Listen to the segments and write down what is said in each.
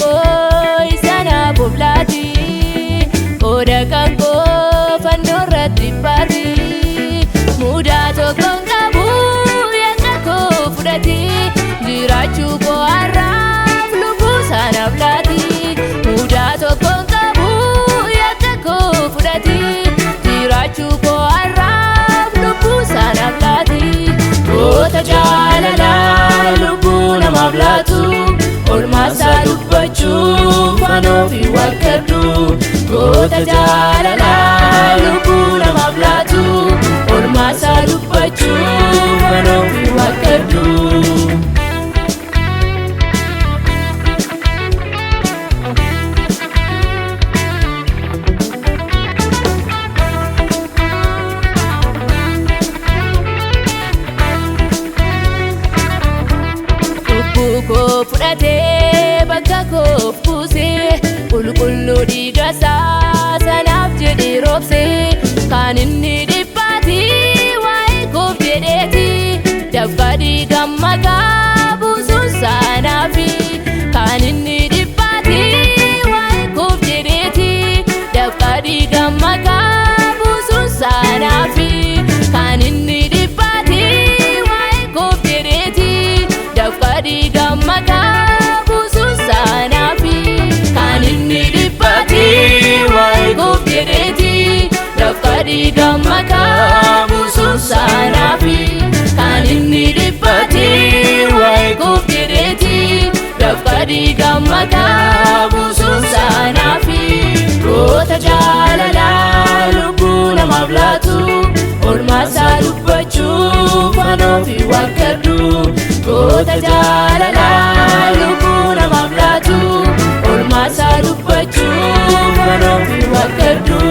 koo sana boblaati oda kan koo fannoorratti baati mudaa tokkoon qabu yakka koo fudhati jiraachuu koo har'aaf lubbuu sanaaf laati mudaa tokkoon qabu yakka koo fudhati jiraachuu koo har'aaf lubbuu sanaaf laati goota jaalalaa lubbuu namaaf laatu olmaasaa dubbachuuf anoofi wakkadhu goota jaalalaa lubbuu namaaf laatu olmaasaa dubbachuuf anoofi wakkadhu. Koo fudhatee bakka koof kuusee qulqulluu dhiigasaa sanaaf jedhee roobsee kan inni dhiphaati waa'ee koof jedheeti dafqa dhiiga makaa buusuun sanaafi kan inni dhiphaati waa'ee koof jedheeti dafqa dhiiga makaa buusuun sanaafi kan inni dhiphaati waa'ee koof jedheeti dafqa dhiiga makaa buusuun sanaafi kan inni dhiphaati waa'ee koof jedheeti dafqa dhiiga makaa buusuun sanaafi kan inni dhiphaati waa'ee koof jedheeti dafqa dhiiga makaa buusuun sanaafi goota jaalalaa lubbuu namaaf laatu olmaasaa dubbachuuf anoofi wakkadhu goota jaalalaa lubbuu namaaf laatu olmaasaa dubbachuuf anoofi wakkadhu.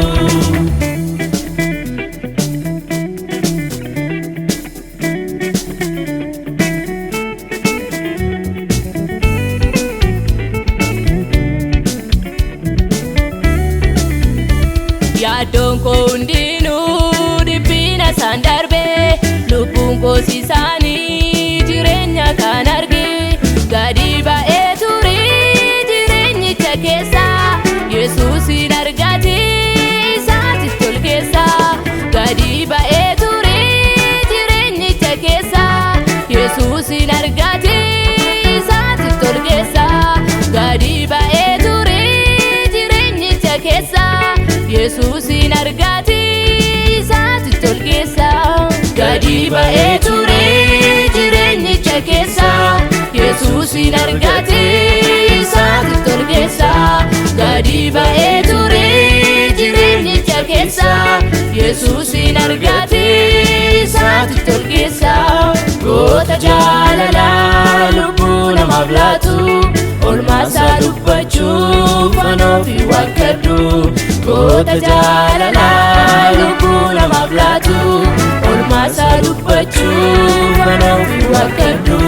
Yaaddoon koo hundinuu dhiphina isaan darbee lubbuun koo siisaanii jireenya kan arge gadi ba'ee ture jireenyicha keessa Yesuusin argate isaatti tol keessa gadi ba'ee ture jireenyicha keessa Yesuusin argate isaatti tol keessa gadi ba'ee ture jireenyicha keessa Yesuusin argate isaatti tol keessa gadi ba'ee ture jireenyicha keessa Yesuusin argate isaatti tol keessa gadi ba'ee ture jireenyicha keessa Yesuusin argate isaatti tol keessa goota jaalalaa lubbuu namaaf laatu olmaasaa dubbachuuf anoofi wakkadhu goota jaalalaa lubbuu namaaf laatu olmaasaa dubbachuuf anoofi wakkadhu.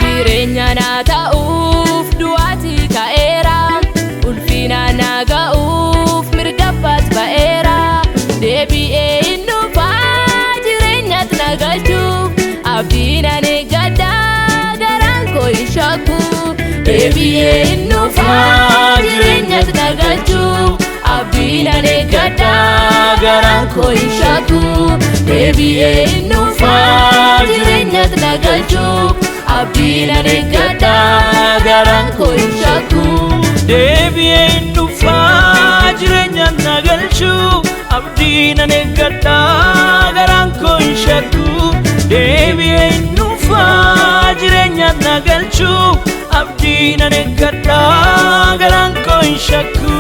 Jireenya naa ta'uuf du'aati ka'eera ulfina naa ga'uuf mirgabbaas ba'eera deebi'ee hin dhufaa jireenyatti na galchuuf abdiin ani eeggadha garaan koo hin shakku deebi'ee hin dhufaa jireenyatti na galchuuf abdiin ani eeggadha garaan koo hin shakku deebi'ee hin dhufaa jireenyatti na galchuuf abdiin ani eeggadha garaan koo hin shakku deebi'ee hin dhufaa jireenyatti na galchuuf abdiin ani eeggadha garaan koo hin shakku deebi'ee hin dhufaa jireenyatti na galchuuf abdiin ani eeggadha garaan koo hin shakku.